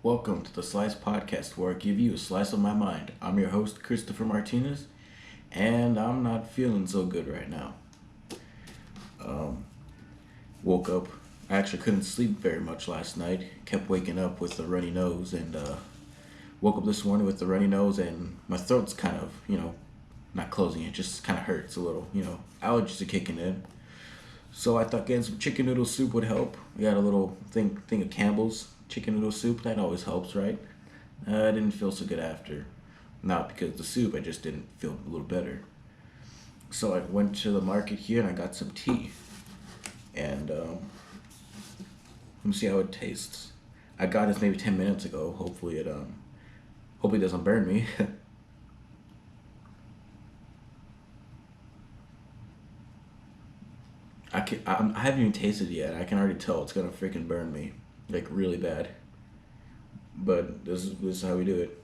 Welcome to the Slice Podcast, where I give you a slice of my mind. I'm your host, Christopher Martinez, and I'm not feeling so good right now. Woke up. I actually couldn't sleep very much last night. Kept waking up with a runny nose, and woke up this morning with the runny nose, and my throat's kind of, not closing. It just kind of hurts a little. Allergies are kicking in. So I thought getting some chicken noodle soup would help. We got a little thing of Campbell's chicken noodle soup. That always helps, right? I didn't feel so good after. Not because of the soup, I just didn't feel a little better. So I went to the market here and I got some tea. And let me see how it tastes. I got this maybe 10 minutes ago. Hopefully it doesn't burn me. I haven't even tasted it yet. I can already tell it's gonna freaking burn me, like really bad. But this is how we do it.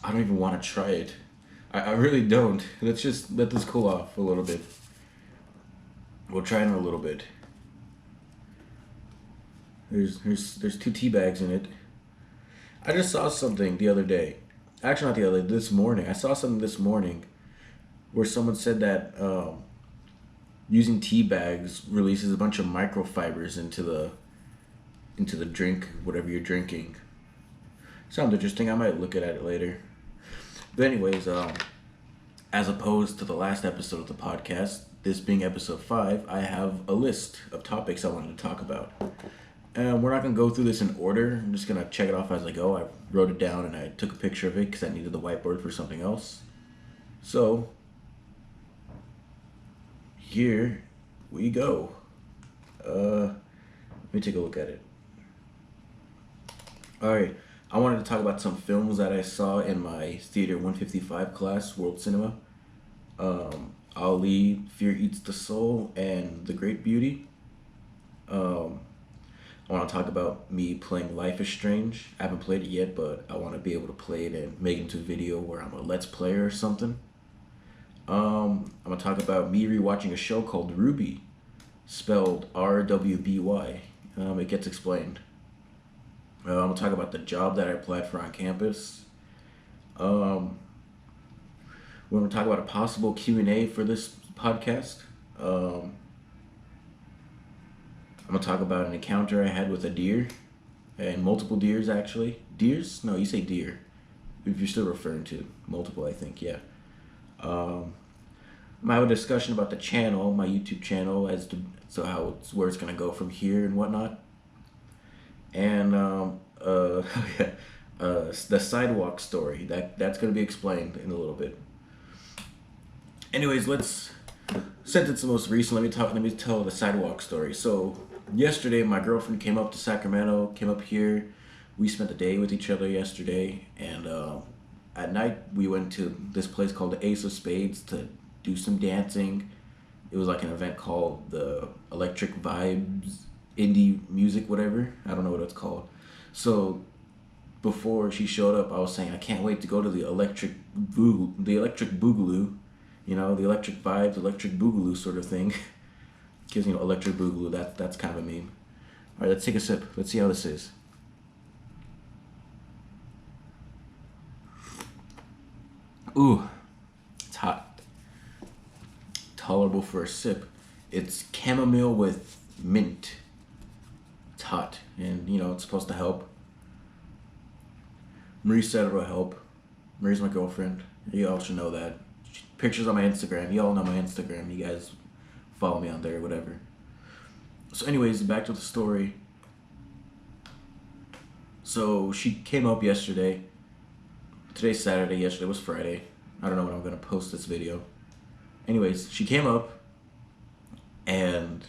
I don't even want to try it. I really don't. Let's just let this cool off a little bit. We'll try it in a little bit. There's two tea bags in it. I just saw something the other day. Actually, not the other day. This morning, I saw something this morning where someone said that using tea bags releases a bunch of microfibers into the drink, whatever you're drinking. Sounds interesting. I might look at it later. But anyways, as opposed to the last episode of the podcast, this being episode 5, I have a list of topics I wanted to talk about. And we're not going to go through this in order. I'm just going to check it off as I go. I wrote it down and I took a picture of it because I needed the whiteboard for something else. So, here we go. Let me take a look at it. Alright, I wanted to talk about some films that I saw in my Theater 155 class, World Cinema. Ali, Fear Eats the Soul, and The Great Beauty. I want to talk about me playing Life is Strange. I haven't played it yet, but I want to be able to play it and make it into a video where I'm a Let's Player or something. I'm going to talk about me rewatching a show called Ruby, spelled R-W-B-Y. It gets explained. I'm going to talk about the job that I applied for on campus. We're going to talk about a possible Q&A for this podcast. I'm going to talk about an encounter I had with a deer, and multiple deers actually. Deers? No, you say deer. If you're still referring to multiple, I think, yeah. I might have a discussion about the channel, my YouTube channel, as to where it's going to go from here and whatnot. And the sidewalk story, that's going to be explained in a little bit. Anyways, since it's the most recent, let me tell the sidewalk story. So yesterday, my girlfriend came up to Sacramento, came up here. We spent the day with each other yesterday, and at night we went to this place called the Ace of Spades to do some dancing. It was like an event called the Electric Vibes Indie Music, whatever. I don't know what it's called. So before she showed up, I was saying I can't wait to go to the Electric Boogaloo. The Electric Vibes, Electric Boogaloo sort of thing. Because, Electric Boogaloo, that's kind of a meme. Alright, let's take a sip. Let's see how this is. Ooh, it's hot. Tolerable for a sip. It's chamomile with mint. It's hot, and, it's supposed to help. Marie said it will help. Marie's my girlfriend. You all should know that. Pictures on my Instagram. You all know my Instagram. You guys follow me on there, whatever. So anyways, back to the story. So she came up yesterday. Today's Saturday. Yesterday was Friday. I don't know when I'm going to post this video. Anyways, she came up, and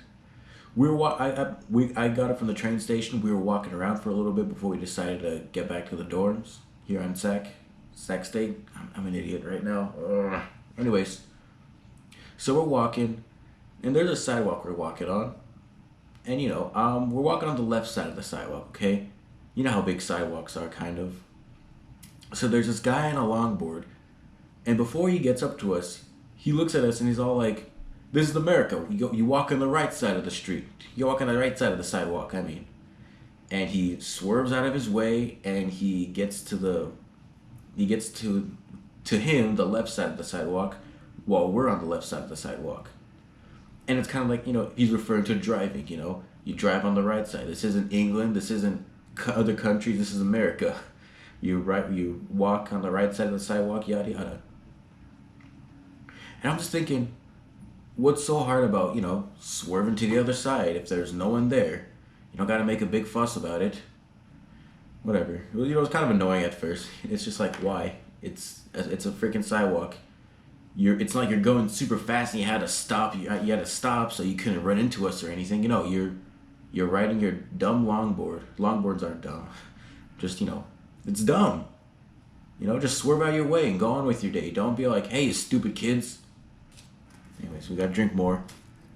I got it from the train station. We were walking around for a little bit before we decided to get back to the dorms here on Sac State. I'm an idiot right now. Ugh. Anyways, so we're walking, and there's a sidewalk we're walking on, and we're walking on the left side of the sidewalk. Okay, you know how big sidewalks are, kind of. So there's this guy on a longboard, and before he gets up to us, he looks at us and he's all like, "This is America. You walk on the right side of the street. You walk on the right side of the sidewalk. I mean." And he swerves out of his way, and he gets to him the left side of the sidewalk, while we're on the left side of the sidewalk. And it's kind of like, he's referring to driving. You drive on the right side. This isn't England. This isn't other countries. This is America. You walk on the right side of the sidewalk, yada yada. And I'm just thinking, what's so hard about swerving to the other side if there's no one there? You don't got to make a big fuss about it. Whatever. It's kind of annoying at first. It's just like, why? It's a freaking sidewalk. It's not like you're going super fast and you had to stop. You had to stop so you couldn't run into us or anything. You're riding your dumb longboard. Longboards aren't dumb. Just it's dumb. Just swerve out of your way and go on with your day. Don't be like, hey, you stupid kids. Anyways, we gotta drink more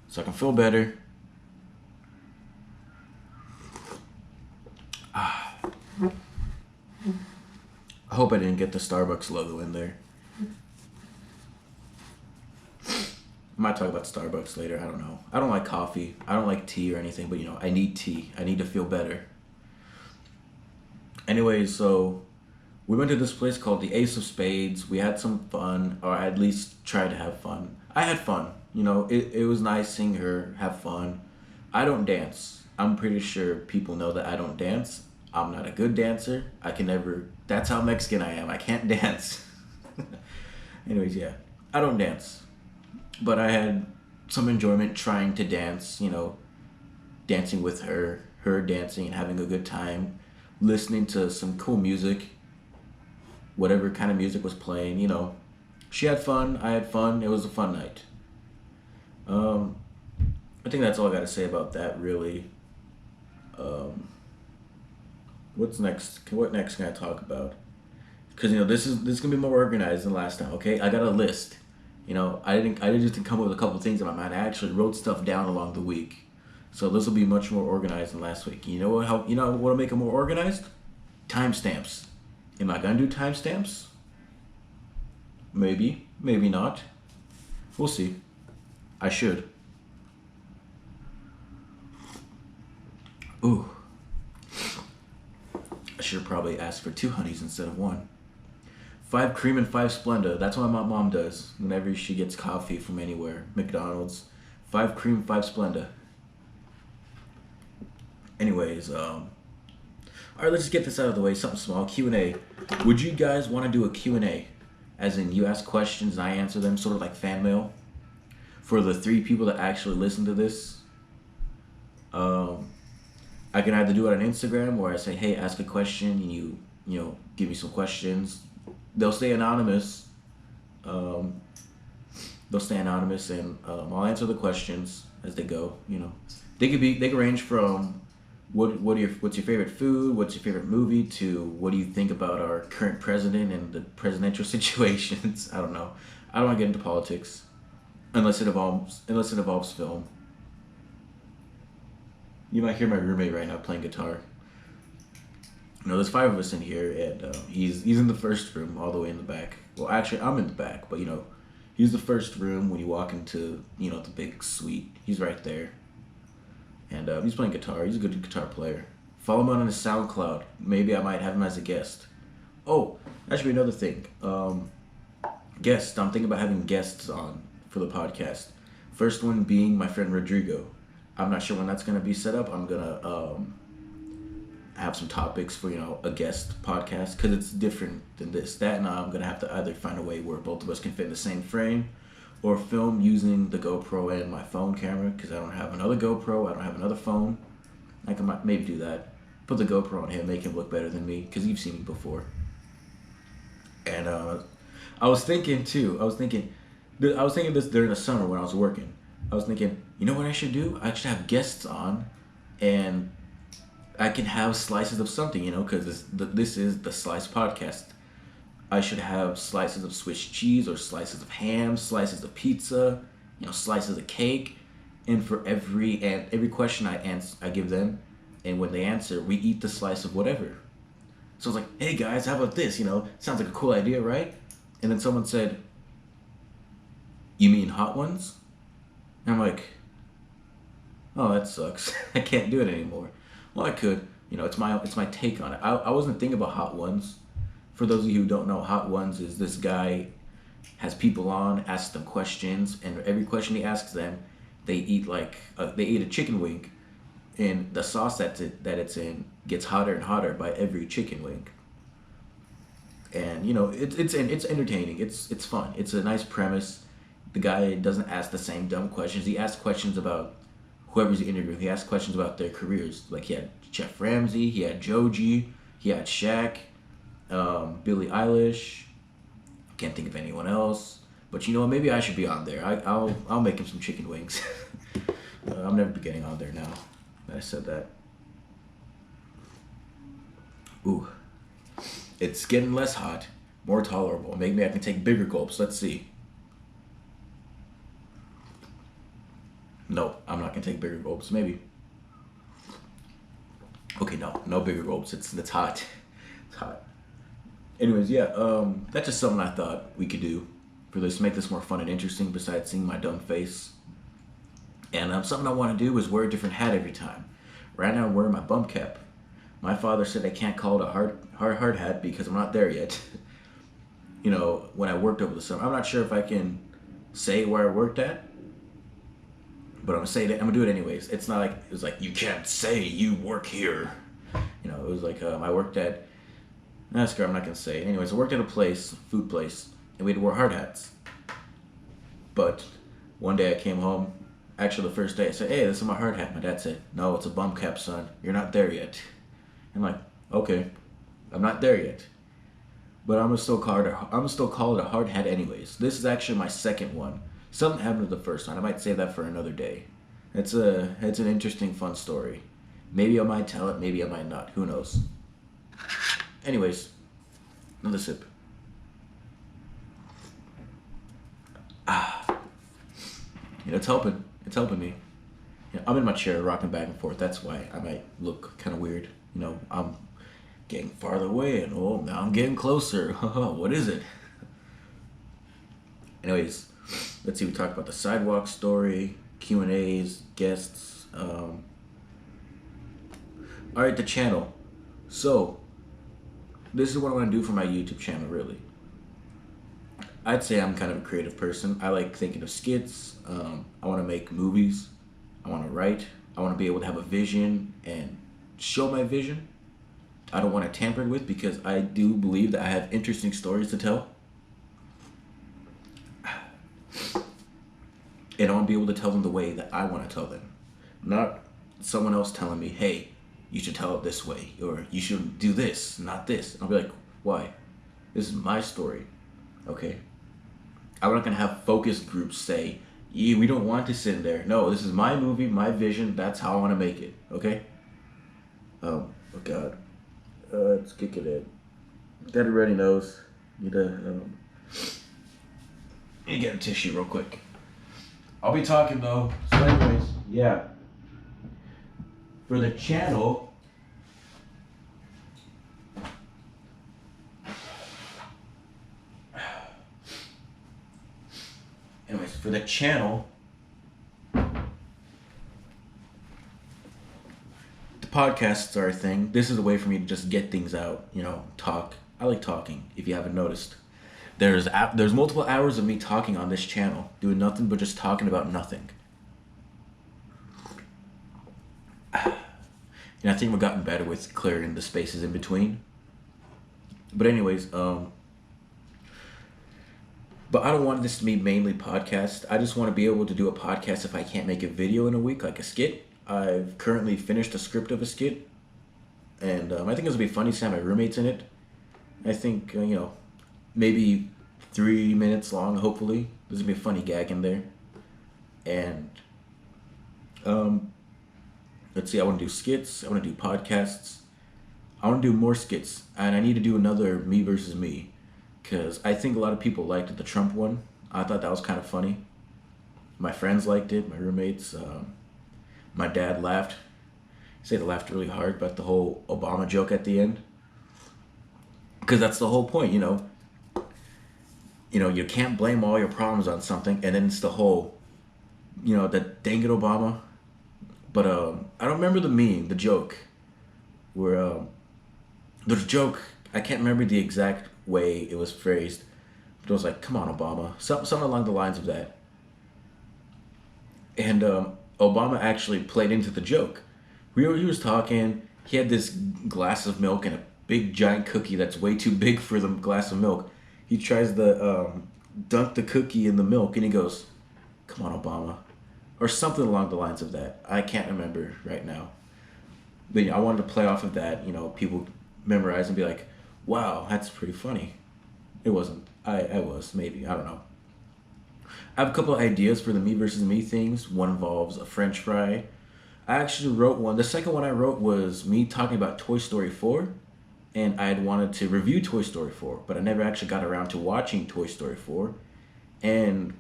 so I can feel better. I hope I didn't get the Starbucks logo in there. I might talk about Starbucks later. I don't know. I don't like coffee. I don't like tea or anything, but I need tea. I need to feel better. Anyways, so we went to this place called the Ace of Spades. We had some fun, or at least tried to have fun. I had fun. It was nice seeing her have fun. I don't dance. I'm pretty sure people know that I don't dance. I'm not a good dancer. I can never. That's how Mexican I am. I can't dance. Anyways, yeah. I don't dance. But I had some enjoyment trying to dance, dancing with her dancing and having a good time, listening to some cool music, whatever kind of music was playing, She had fun, I had fun, it was a fun night. I think that's all I got to say about that, really. What's next? What next can I talk about? Because this is gonna be more organized than last time. Okay, I got a list. I didn't just come up with a couple things in my mind. I actually wrote stuff down along the week, so this will be much more organized than last week. You know what'll make it more organized? Timestamps. Am I gonna do timestamps? Maybe, maybe not. We'll see. I should. Ooh. I should have probably asked for 2 honeys instead of 1. 5 cream and 5 Splenda. That's what my mom does whenever she gets coffee from anywhere. McDonald's. 5 cream, 5 Splenda. Anyways, alright, let's just get this out of the way. Something small. Q&A. Would you guys want to do a Q&A? As in, you ask questions and I answer them, sort of like fan mail? For the 3 people that actually listen to this. I can either do it on Instagram where I say, hey, ask a question and you give me some questions. They'll stay anonymous. And I'll answer the questions as they go. They could range from what's your favorite food, what's your favorite movie, to what do you think about our current president and the presidential situations. I don't know. I don't want to get into politics unless it involves film. You might hear my roommate right now playing guitar. There's 5 of us in here, and he's in the first room, all the way in the back. Well, actually, I'm in the back, but he's the first room when you walk into the big suite. He's right there, and he's playing guitar. He's a good guitar player. Follow him on his SoundCloud. Maybe I might have him as a guest. Oh, that should be another thing. Guests. I'm thinking about having guests on for the podcast. First one being my friend Rodrigo. I'm not sure when that's gonna be set up. I'm gonna have some topics for a guest podcast because it's different than that, and I'm gonna have to either find a way where both of us can fit in the same frame, or film using the GoPro and my phone camera because I don't have another GoPro. I don't have another phone. I can maybe do that. Put the GoPro on him, make him look better than me because you've seen me before. And I was thinking this during the summer when I was working. I was thinking, you know what I should do? I should have guests on, and I can have slices of something, because this is the Slice Podcast. I should have slices of Swiss cheese or slices of ham, slices of pizza, slices of cake, and for every question I give them, and when they answer, we eat the slice of whatever. So I was like, hey guys, how about this? Sounds like a cool idea, right? And then someone said, you mean hot ones? And I'm like, oh, that sucks. I can't do it anymore. Well, I could. It's my take on it. I wasn't thinking about hot ones. For those of you who don't know, hot ones is this guy has people on, asks them questions, and every question he asks them, they eat a chicken wing, and the sauce that it's in gets hotter and hotter by every chicken wing. And it's entertaining. It's fun. It's a nice premise. The guy doesn't ask the same dumb questions. He asks questions about whoever's interviewing. He asks questions about their careers. Like he had Chef Ramsay, he had Joji, he had Shaq, Billie Eilish. Can't think of anyone else. But you know what? Maybe I should be on there. I'll make him some chicken wings. I'm never be getting on there now that I said that. Ooh. It's getting less hot, more tolerable. Maybe I can take bigger gulps. Let's see. No, I'm not gonna take bigger gulps. Maybe. Okay, no bigger gulps. It's hot. It's hot. Anyways, yeah, that's just something I thought we could do for this, make this more fun and interesting. Besides seeing my dumb face, and something I want to do is wear a different hat every time. Right now, I'm wearing my bump cap. My father said I can't call it a hard hat because I'm not there yet. When I worked over the summer, I'm not sure if I can say where I worked at, but I'm gonna say that I'm gonna do it anyways. It's not like it was like you can't say you work here. It was like I worked at. Nah, screw, I'm not gonna say. Anyways, I worked at a food place, and we had to wear hard hats. But one day I came home. Actually, the first day I said, "Hey, this is my hard hat." My dad said, "No, it's a bump cap, son. You're not there yet." I'm like, "Okay, I'm not there yet." But I'm gonna still call it a hard hat anyways. This is actually my second one. Something happened to the first one. I might save that for another day. It's an interesting, fun story. Maybe I might tell it. Maybe I might not. Who knows? Anyways, another sip. It's helping. It's helping me. I'm in my chair, rocking back and forth. That's why I might look kind of weird. I'm getting farther away, and now I'm getting closer. What is it? Anyways, let's see. We talked about the sidewalk story, Q&As, guests. All right, the channel. So, this is what I want to do for my YouTube channel, really. I'd say I'm kind of a creative person. I like thinking of skits. I want to make movies. I want to write. I want to be able to have a vision and show my vision. I don't want to tamper with because I do believe that I have interesting stories to tell. And I want to be able to tell them the way that I want to tell them. Not someone else telling me, hey, you should tell it this way, or you should do this, not this. And I'll be like, why? This is my story, okay? I'm not gonna have focus groups say, yeah, we don't want to sit in there. No, this is my movie, my vision, that's how I want to make it, okay? Oh God. Let's kick it in. Daddy already knows. Need to get a tissue real quick. I'll be talking though. So anyways, yeah. For the channel, the podcasts are a thing. This is a way for me to just get things out, talk. I like talking, if you haven't noticed. There's multiple hours of me talking on this channel, doing nothing but just talking about nothing. And I think we've gotten better with clearing the spaces in between. But anyways, but I don't want this to be mainly podcast. I just want to be able to do a podcast if I can't make a video in a week, like a skit. I've currently finished a script of a skit, and I think it's gonna be funny to have my roommates in it. I think maybe 3 minutes long. Hopefully, there's gonna be a funny gag in there, and let's see. I want to do skits. I want to do podcasts. I want to do more skits, and I need to do another me versus me, because I think a lot of people liked the Trump one. I thought that was kind of funny. My friends liked it. My roommates. My dad laughed. He said he laughed really hard about the whole Obama joke at the end. Because that's the whole point, you can't blame all your problems on something, and then it's the whole, that dang it Obama. But I don't remember the meme, the joke, where there's a joke. I can't remember the exact way it was phrased, but it was like, "Come on, Obama," something along the lines of that. And Obama actually played into the joke. He was talking. He had this glass of milk and a big giant cookie that's way too big for the glass of milk. He tries to dunk the cookie in the milk, and he goes, "Come on, Obama," or something along the lines of that. I can't remember right now. But I wanted to play off of that. People memorize and be like, "Wow, that's pretty funny." It wasn't. I was maybe, I don't know. I have a couple of ideas for the me versus me things. One involves a French fry. I actually wrote one. The second one I wrote was me talking about Toy Story 4, and I had wanted to review Toy Story 4, but I never actually got around to watching Toy Story 4, and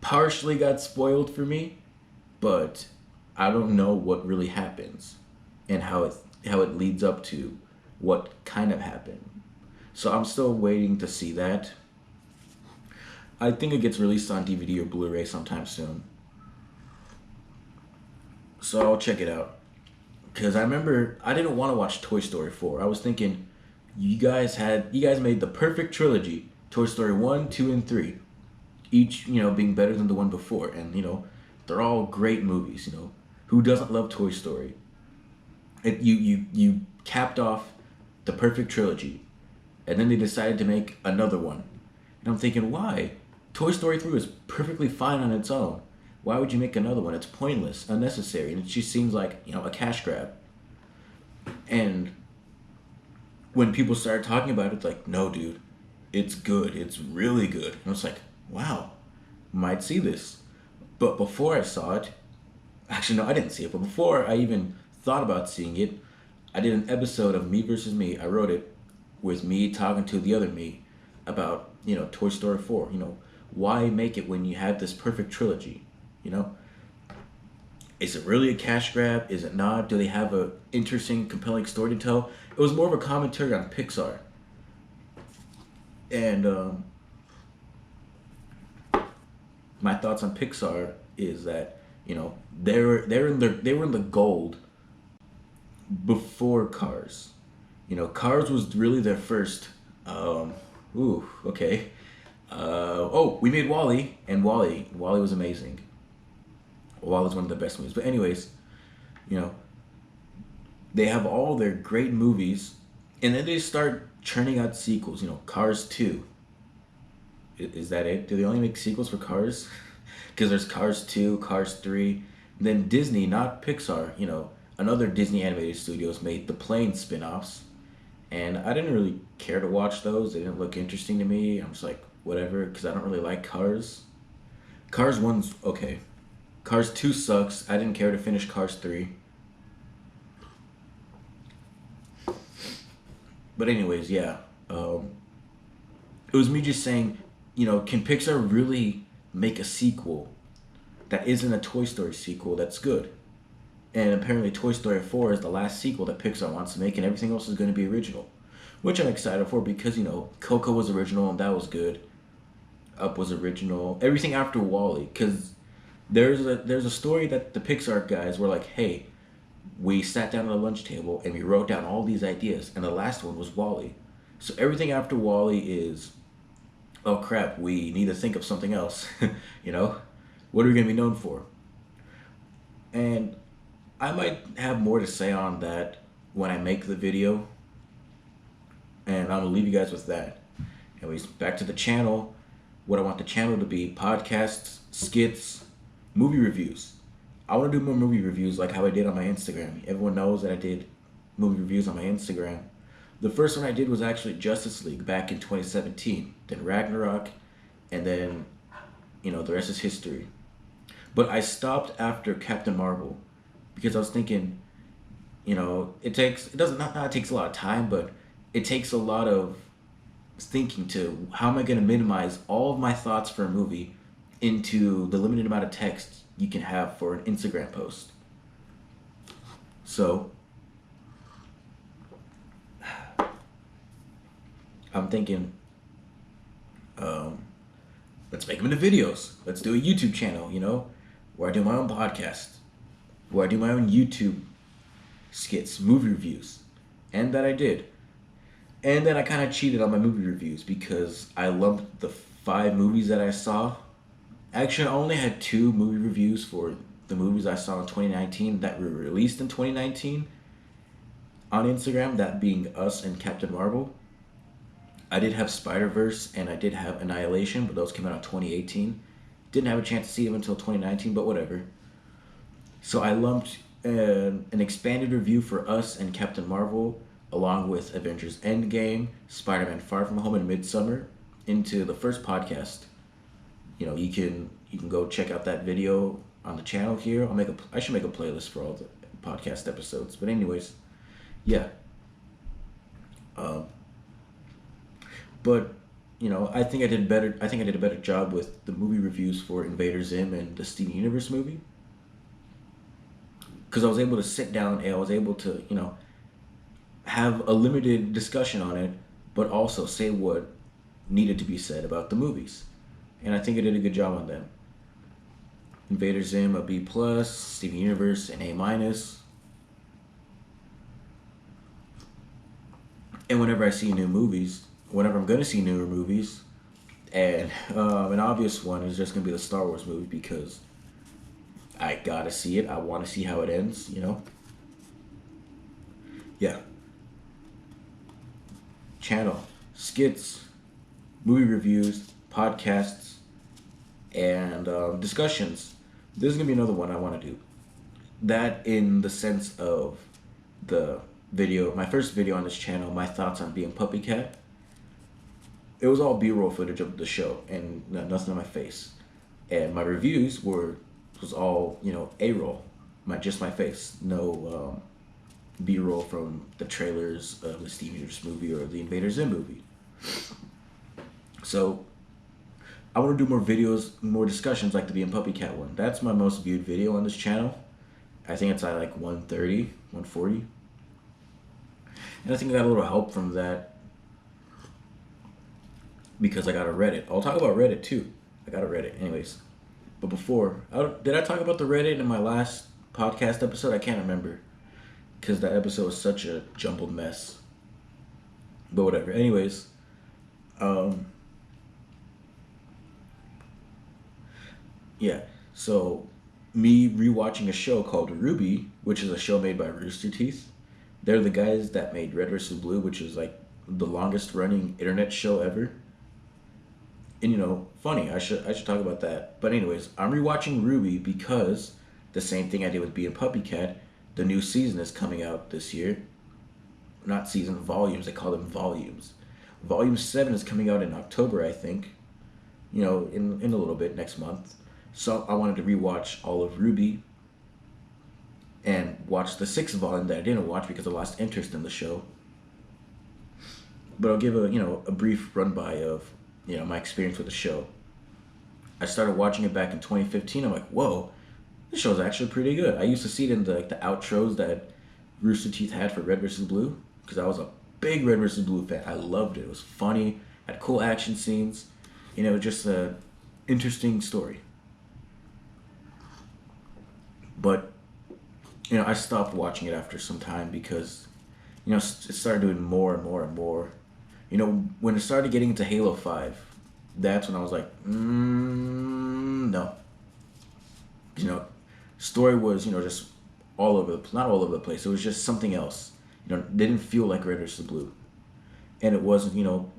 partially got spoiled for me, but I don't know what really happens and how it leads up to what kind of happened. So I'm still waiting to see that. I think it gets released on DVD or Blu-ray sometime soon. So I'll check it out. Because I remember I didn't want to watch Toy Story 4. I was thinking, you guys made the perfect trilogy. Toy Story 1, 2, and 3. Each, being better than the one before. And, they're all great movies. Who doesn't love Toy Story? You capped off the perfect trilogy. And then they decided to make another one. And I'm thinking, why? Toy Story 3 was perfectly fine on its own. Why would you make another one? It's pointless, unnecessary, and it just seems like, a cash grab. And when people started talking about it, it's like, no, dude, it's good. It's really good. And I was like, wow, might see this. But before I saw it, actually, no, I didn't see it, but before I even thought about seeing it, I did an episode of Me versus Me. I wrote it with me talking to the other me about, Toy Story 4. Why make it when you have this perfect trilogy? Is it really a cash grab? Is it not? Do they have a interesting, compelling story to tell? It was more of a commentary on Pixar. And my thoughts on Pixar is that they were in the gold before Cars. Cars was really their first. Okay. We made Wall-E, and Wall-E was amazing. Wall-E's one of the best movies. But anyways, they have all their great movies, and then they start churning out sequels. Cars 2. Is that it? Do they only make sequels for Cars? Because there's Cars 2, Cars 3. Then Disney, not Pixar, another Disney animated studios made the Plane spin-offs. And I didn't really care to watch those. They didn't look interesting to me. I'm just like, whatever, because I don't really like Cars. Cars 1's okay. Cars 2 sucks. I didn't care to finish Cars 3. But anyways, yeah. It was me just saying, can Pixar really make a sequel that isn't a Toy Story sequel that's good? And apparently Toy Story 4 is the last sequel that Pixar wants to make, and everything else is going to be original. Which I'm excited for because, Coco was original and that was good. Up was original. Everything after Wall-E, because there's a story that the Pixar guys were like, hey, we sat down at a lunch table and we wrote down all these ideas, and the last one was Wall-E. So everything after Wall-E is, oh crap, we need to think of something else. What are we going to be known for? And I might have more to say on that when I make the video, and I'm going to leave you guys with that. Anyways, back to the channel. What I want the channel to be: podcasts, skits, movie reviews. I want to do more movie reviews like how I did on my Instagram. Everyone knows that I did movie reviews on my Instagram. The first one I did was actually Justice League back in 2017. Then Ragnarok, and then, the rest is history. But I stopped after Captain Marvel because I was thinking, it takes a lot of time, but it takes a lot of thinking to how am I going to minimize all of my thoughts for a movie into the limited amount of text you can have for an Instagram post. So I'm thinking, um, let's make them into videos. Let's do a YouTube channel, where I do my own podcast, where I do my own YouTube skits, movie reviews. And that I did. And then I kind of cheated on my movie reviews because I lumped the 5 movies that I saw. Actually, I only had 2 movie reviews for the movies I saw in 2019 that were released in 2019 on Instagram, that being Us and Captain Marvel. I did have Spider-Verse and I did have Annihilation, but those came out in 2018. Didn't have a chance to see them until 2019, but whatever. So I lumped an expanded review for Us and Captain Marvel, along with Avengers Endgame, Spider-Man Far From Home, and Midsummer into the first podcast. You can go check out that video on the channel here. I should make a playlist for all the podcast episodes. But anyways, yeah. But I think I did better. I think I did a better job with the movie reviews for Invader Zim and the Steven Universe movie, because I was able to sit down and I was able to have a limited discussion on it, but also say what needed to be said about the movies, and I think I did a good job on them. Invader Zim a B plus, Steven Universe an A minus. And whenever I'm gonna see newer movies, and an obvious one is just gonna be the Star Wars movie because I gotta see it. I want to see how it ends. Yeah. Channel, skits, movie reviews, podcasts, and discussions. This is gonna be another one I want to do. That in the sense of the video, my first video on this channel, my thoughts on being Puppy Cat. It was all B-roll footage of the show and nothing on my face, and my reviews was all A-roll, just my face, no B-roll from the trailers of the Steven Universe movie or the Invader Zim movie. So I want to do more videos, more discussions like the Being Puppy Cat one. That's my most viewed video on this channel. I think it's at like 130, 140. And I think I got a little help from that because I got a Reddit. I'll talk about Reddit too. I got a Reddit. Anyways. But before, did I talk about the Reddit in my last podcast episode? I can't remember because that episode was such a jumbled mess. But whatever. Anyways, yeah. So me rewatching a show called Ruby, which is a show made by Rooster Teeth. They're the guys that made Red vs. Blue, which is like the longest running internet show ever. And funny, I should talk about that. But anyways, I'm rewatching Ruby because the same thing I did with Being Puppy Cat, the new season is coming out this year. Not season, volumes. They call them volumes. Volume 7 is coming out in October, I think. In a little bit, next month. So I wanted to rewatch all of Ruby and watch the 6th volume that I didn't watch because I lost interest in the show. But I'll give a brief run by of my experience with the show. I started watching it back in 2015. I'm like, whoa, this show's actually pretty good. I used to see it in the outros that Rooster Teeth had for Red vs. Blue because I was a big Red vs. Blue fan. I loved it. It was funny, had cool action scenes. Just a interesting story. But I stopped watching it after some time because it started doing more and more and more. When it started getting into Halo 5, that's when I was like, no. Story was, just all over not all over the place. It was just something else. They didn't feel like Red vs. Blue. And it wasn't,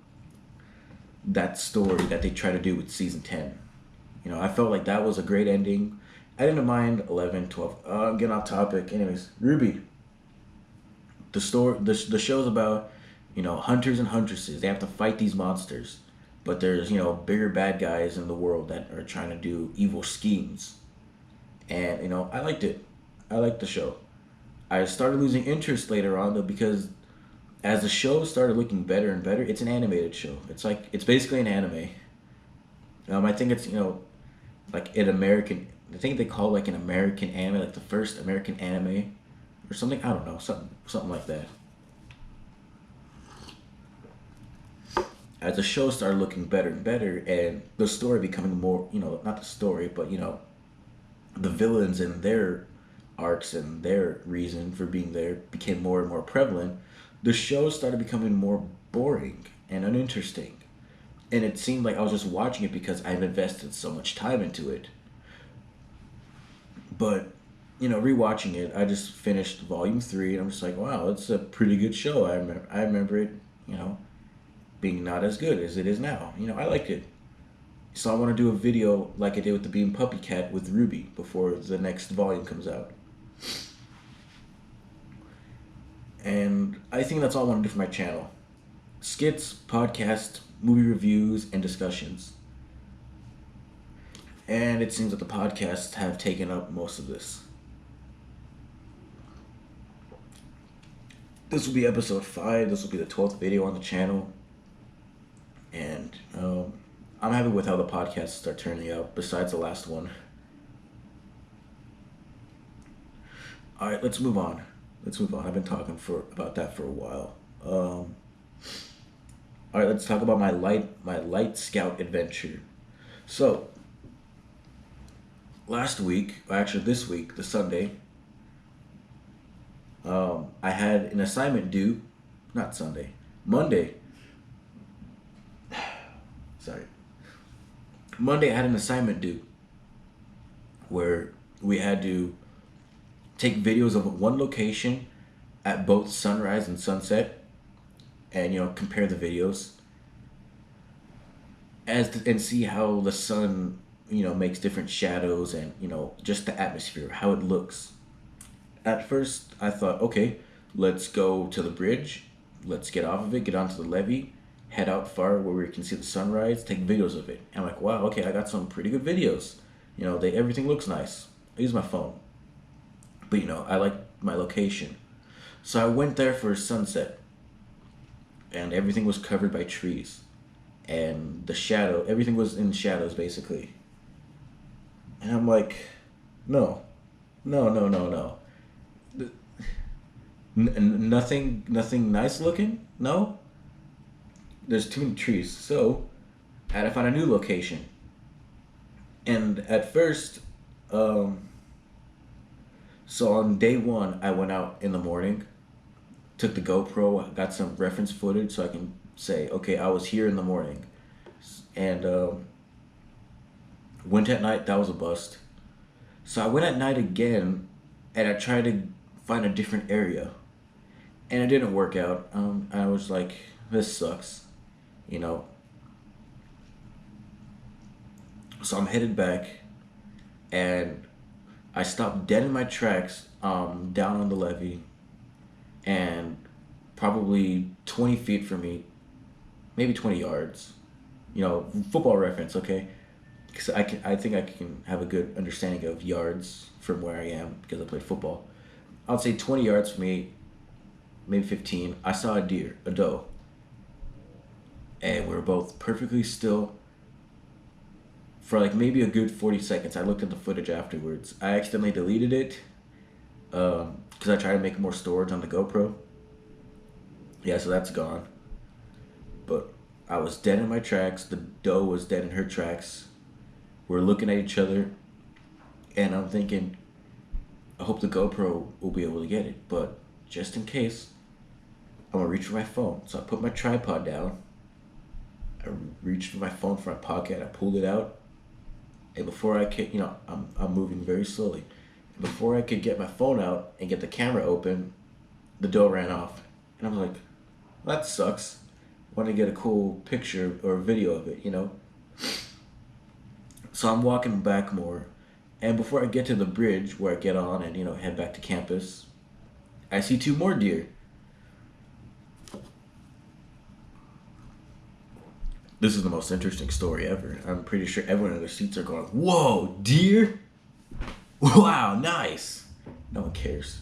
that story that they tried to do with season 10. I felt like that was a great ending. I didn't mind 11, 12. I'm getting off topic. Anyways, Ruby. The show's about hunters and huntresses. They have to fight these monsters, but there's bigger bad guys in the world that are trying to do evil schemes. And I liked it. I liked the show. I started losing interest later on though because as the show started looking better and better, it's an animated show. It's basically an anime. I think it's like an American. I think they call it like an American anime, like the first American anime or something. I don't know, something like that. as the show started looking better and better, and the story becoming more, not the story, but the villains and their arcs and their reason for being there became more and more prevalent, the show started becoming more boring and uninteresting. And it seemed like I was just watching it because I've invested so much time into it. But, rewatching it, I just finished volume 3, and I'm just like, wow, it's a pretty good show. I remember it, you know, being not as good as it is now. I liked it. So I want to do a video like I did with the Beam Puppy Cat with Ruby before the next volume comes out. And I think that's all I want to do for my channel. Skits, podcasts, movie reviews, and discussions. And it seems that the podcasts have taken up most of this. This will be episode 5. This will be the 12th video on the channel. And I'm happy with how the podcasts are turning out, besides the last one. Alright, let's move on. I've been talking about that for a while. Alright, let's talk about my light scout adventure. So, last week, or actually this week, the Sunday, I had an assignment due. Not Sunday, Monday. Sorry. Monday I had an assignment due where we had to take videos of one location at both sunrise and sunset, and compare the videos and see how the sun makes different shadows, and just the atmosphere, how it looks. At first I thought, okay, let's go to the bridge, let's get off of it, get onto the levee, head out far where we can see the sunrise, take videos of it. And I'm like, wow, okay, I got some pretty good videos. Everything looks nice. I use my phone. But I like my location. So I went there for sunset. And everything was covered by trees. And everything was in shadows basically. And I'm like, no. Nothing nice looking? No? There's too many trees. So I had to find a new location. And at first, so on day 1, I went out in the morning, took the GoPro, got some reference footage so I can say, okay, I was here in the morning. And went at night, that was a bust. So I went at night again, and I tried to find a different area. And it didn't work out. I was like, this sucks. So I'm headed back, and I stopped dead in my tracks down on the levee, and probably 20 feet from me, maybe 20 yards, football reference, okay? Because I think I can have a good understanding of yards from where I am because I played football. I'll say 20 yards from me, maybe 15, I saw a deer, a doe. And we were both perfectly still for like maybe a good 40 seconds. I looked at the footage afterwards. I accidentally deleted it because I tried to make more storage on the GoPro. Yeah, so that's gone. But I was dead in my tracks. The doe was dead in her tracks. We're looking at each other, and I'm thinking, I hope the GoPro will be able to get it. But just in case, I'm gonna reach for my phone. So I put my tripod down. I reached for my phone from my pocket. I pulled it out, and before I could, I'm moving very slowly. And before I could get my phone out and get the camera open, the doe ran off, and I was like, well, that sucks. I want to get a cool picture or video of it, So I'm walking back more, and before I get to the bridge where I get on and head back to campus, I see 2 more deer. This is the most interesting story ever. I'm pretty sure everyone in their seats are going, whoa, deer? Wow, nice. No one cares.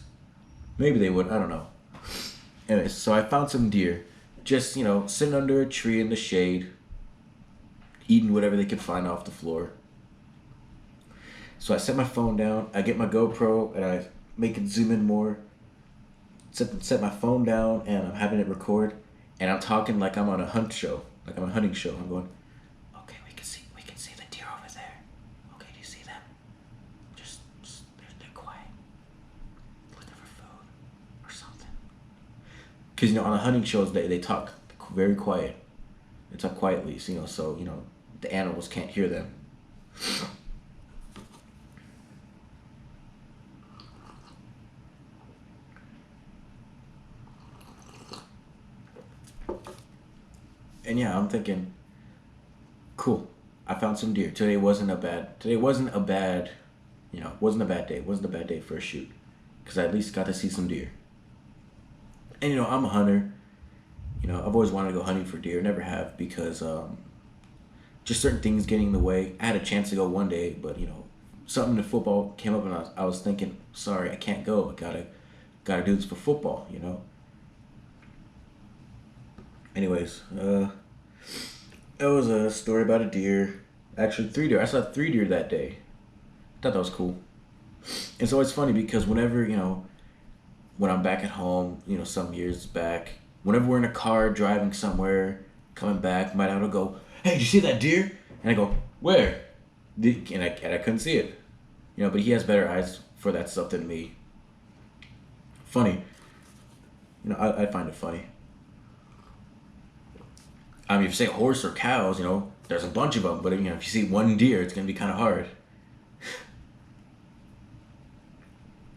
Maybe they would, I don't know. Anyways, so I found some deer just, sitting under a tree in the shade, eating whatever they could find off the floor. So I set my phone down, I get my GoPro, and I make it zoom in more, set my phone down, and I'm having it record, and I'm talking like I'm on a hunt show. like I'm a hunting show. I'm going, okay, we can see the deer over there. Okay, do you see them? Just they're quiet, looking for food or something. Because on the hunting shows they talk very quiet. They talk quietly, so the animals can't hear them. And yeah, I'm thinking, cool. I found some deer. Today wasn't a bad, wasn't a bad day. It wasn't a bad day for a shoot, because I at least got to see some deer. And I'm a hunter. I've always wanted to go hunting for deer. Never have, because just certain things getting in the way. I had a chance to go one day, but something in football came up, and I was thinking, sorry, I can't go. I gotta do this for football. Anyways, it was a story about a deer. Actually, 3 deer. I saw 3 deer that day. Thought that was cool. It's always funny because whenever when I'm back at home, some years back, whenever we're in a car driving somewhere, coming back, my dad will go, "Hey, did you see that deer?" And I go, "Where?" And I couldn't see it. But he has better eyes for that stuff than me. Funny. I find it funny. I mean, if you say horse or cows, there's a bunch of them. But if you see one deer, it's gonna be kind of hard.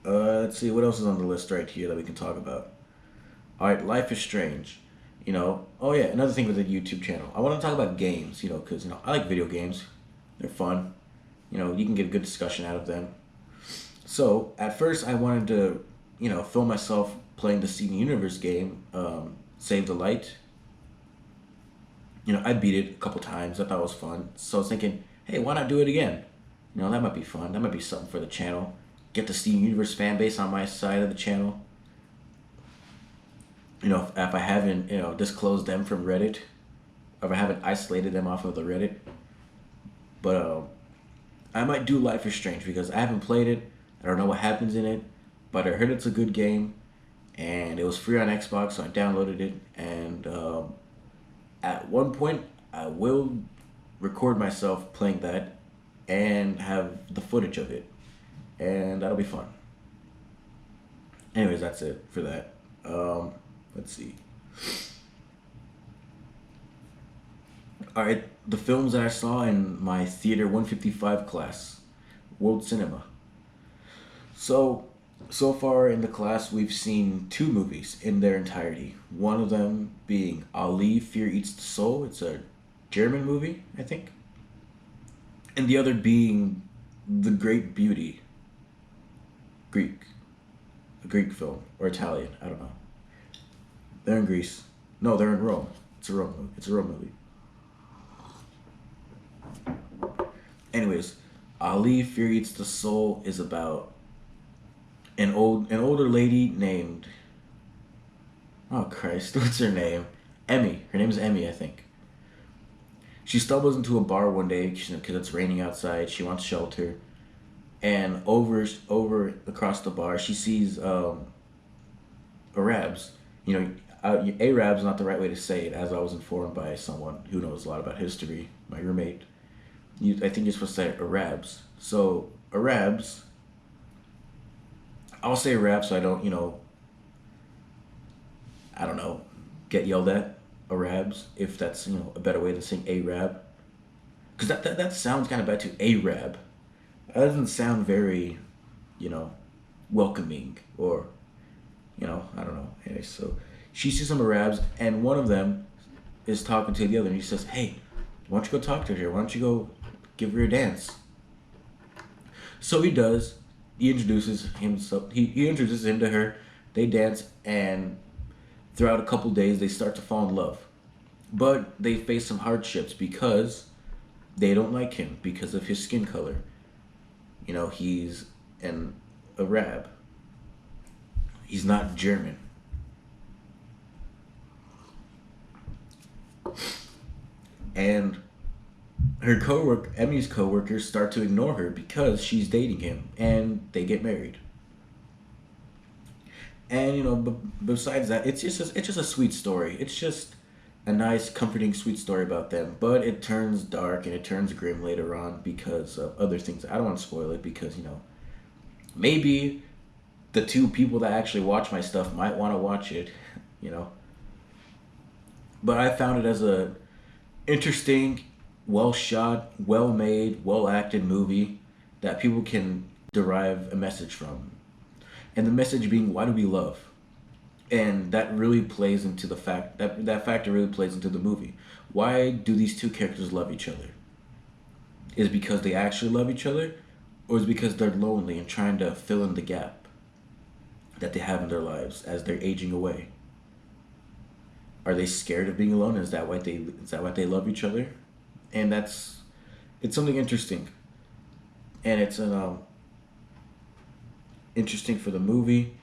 Let's see what else is on the list right here that we can talk about. All right, Life is Strange. Oh yeah, another thing with the YouTube channel. I want to talk about games. Because I like video games. They're fun. You can get a good discussion out of them. So at first, I wanted to, film myself playing the Steven Universe game, Save the Light. I beat it a couple times. I thought it was fun. So I was thinking, hey, why not do it again? That might be fun. That might be something for the channel. Get the Steven Universe fan base on my side of the channel. If I haven't, disclosed them from Reddit, or if I haven't isolated them off of the Reddit. But I might do Life is Strange because I haven't played it. I don't know what happens in it, but I heard it's a good game, and it was free on Xbox, so I downloaded it. And at one point, I will record myself playing that and have the footage of it, and that'll be fun. Anyways, that's it for that. Let's see. All right, the films that I saw in my Theater 155 class, World Cinema. So far in the class, we've seen 2 movies in their entirety. One of them being Ali, Fear Eats the Soul. It's a German movie, I think. And the other being The Great Beauty. Greek. A Greek film. Or Italian. I don't know. They're in Greece. No, they're in Rome. It's a Rome movie. It's a Rome movie. Anyways, Ali, Fear Eats the Soul is about an older lady named, oh Christ, what's her name? Emmy. Her name is Emmy, I think. She stumbles into a bar one day because it's raining outside. She wants shelter, and over across the bar, she sees Arabs. Arab's not the right way to say it, as I was informed by someone who knows a lot about history, my roommate. I think you're supposed to say Arabs. So Arabs. I'll say Arab so I don't, I don't know, get yelled at. Arabs, if that's, a better way than saying Arab. Because that sounds kind of bad too, Arab. That doesn't sound very, welcoming or, I don't know. Anyway, so she sees some Arabs, and one of them is talking to the other, and he says, hey, why don't you go talk to her? Why don't you go give her a dance? So he does. He introduces himself. He introduces him to her. They dance, and throughout a couple days, they start to fall in love. But they face some hardships because they don't like him because of his skin color. He's an Arab. He's not German. And Emmy's coworkers start to ignore her because she's dating him, and they get married. And besides that, it's just a sweet story. It's just a nice, comforting, sweet story about them. But it turns dark and it turns grim later on because of other things. I don't want to spoil it because, maybe the two people that actually watch my stuff might want to watch it, you know. But I found it as a interesting, well shot, well made, well acted movie that people can derive a message from. And the message being, why do we love? And that really plays into the fact that factor really plays into the movie. Why do these two characters love each other? Is it because they actually love each other, or is it because they're lonely and trying to fill in the gap that they have in their lives as they're aging away? Are they scared of being alone? Is that why they love each other? And it's something interesting, and it's an interesting for the movie.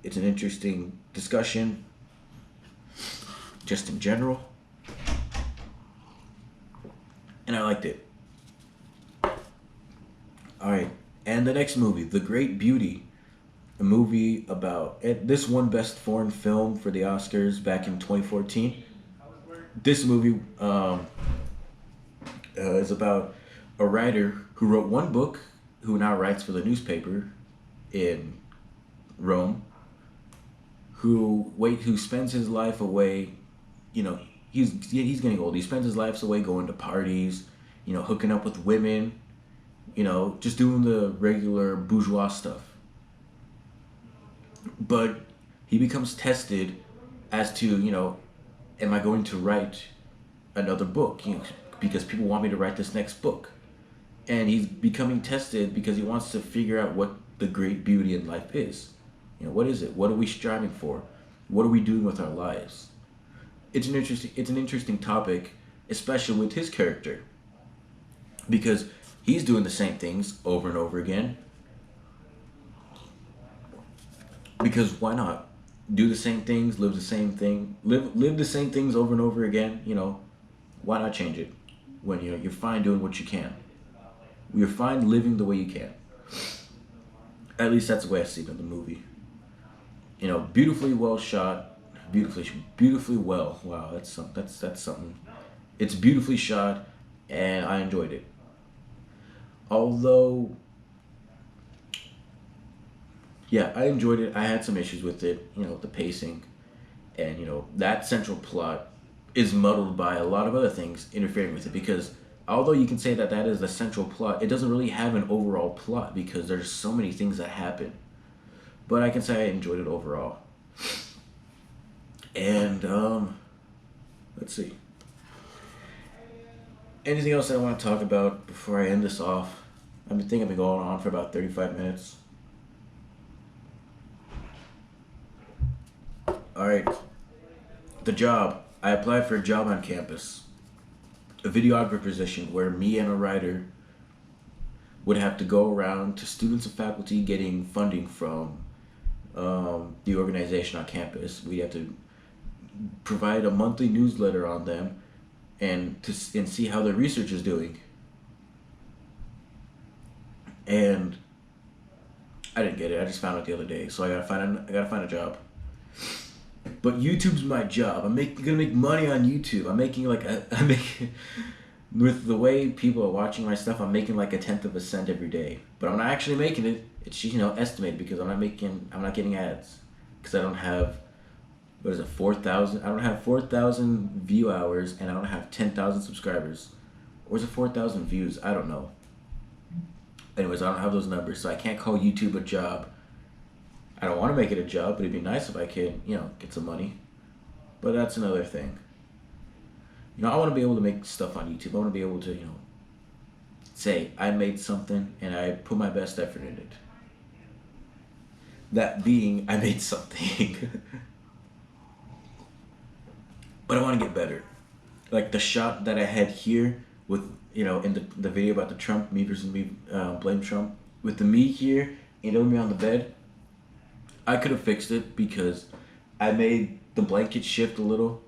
It's an interesting discussion, just in general, and I liked it. All right, and the next movie, The Great Beauty, a movie about this won Best Foreign Film for the Oscars back in 2014. This movie is about a writer who wrote one book, who now writes for the newspaper in Rome, who spends his life away. He's getting old. He spends his life away going to parties, hooking up with women, just doing the regular bourgeois stuff. But he becomes tested as to, am I going to write another book? Because people want me to write this next book. And he's becoming tested because he wants to figure out what the great beauty in life is. What is it? What are we striving for? What are we doing with our lives? It's an interesting topic, especially with his character, because he's doing the same things over and over again. Because why not do the same things, live the same thing, live the same things over and over again? Why not change it when you're fine doing what you can? You're fine living the way you can. At least that's the way I see it in the movie. Beautifully well shot, beautifully well. Wow, that's something. It's beautifully shot, and I enjoyed it. Although, yeah, I enjoyed it. I had some issues with it. The pacing, and that central plot is muddled by a lot of other things interfering with it. Because although you can say that is the central plot, it doesn't really have an overall plot because there's so many things that happen. But I can say I enjoyed it overall. And let's see. Anything else that I want to talk about before I end this off? I've been going on for about 35 minutes. All right. The job. I applied for a job on campus. A videographer position where me and a writer would have to go around to students and faculty getting funding from the organization on campus. We have to provide a monthly newsletter on them and see how their research is doing. And I didn't get it. I just found it the other day, so I gotta find a job. But YouTube's my job. I'm gonna make money on YouTube. I'm making with the way people are watching my stuff. I'm making like 1/10 of a cent every day. But I'm not actually making it. It's estimated because I'm not getting ads because I don't have, what is it, 4,000? I don't have 4,000 view hours and I don't have 10,000 subscribers. Or is it 4,000 views? I don't know. Anyways, I don't have those numbers, so I can't call YouTube a job. I don't want to make it a job, but it'd be nice if I could, get some money. But that's another thing. I want to be able to make stuff on YouTube. I want to be able to, say I made something and I put my best effort in it. That being, I made something. But I want to get better. Like the shot that I had here with, in the video about the Trump, me versus me, blame Trump, with the me here and me on the bed, I could have fixed it because I made the blanket shift a little.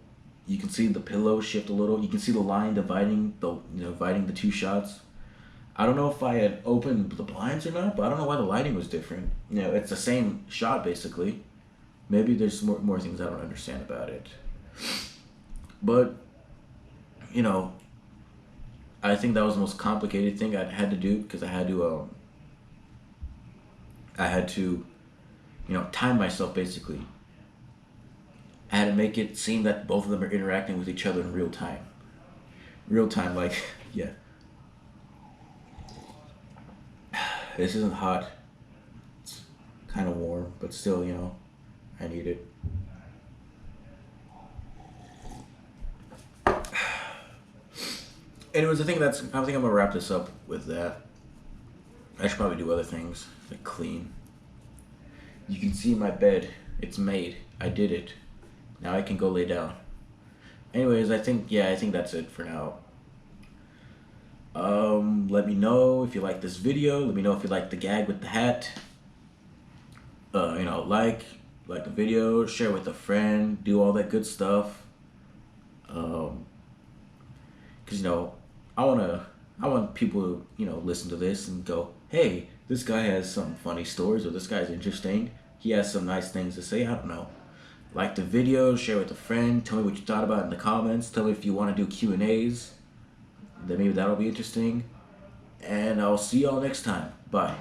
You can see the pillow shift a little. You can see the line dividing the two shots. I don't know if I had opened the blinds or not, but I don't know why the lighting was different. It's the same shot basically. Maybe there's more things I don't understand about it. But you know, I think that was the most complicated thing I had to do because I had to, time myself basically. I had to make it seem that both of them are interacting with each other in real time. Real time, like, yeah, this isn't hot. It's kind of warm, but still, I need it. Anyways, I think I'm gonna wrap this up with that. I should probably do other things like clean. You can see my bed. It's made. I did it. Now I can go lay down. Anyways, I think that's it for now. Let me know if you like this video. Let me know if you like the gag with the hat. Like the video, share with a friend, do all that good stuff. Cause I want people to listen to this and go, hey, this guy has some funny stories, or this guy's interesting. He has some nice things to say. I don't know. Like the video, share with a friend. Tell me what you thought about it in the comments. Tell me if you want to do Q&As. Then maybe that'll be interesting. And I'll see y'all next time. Bye.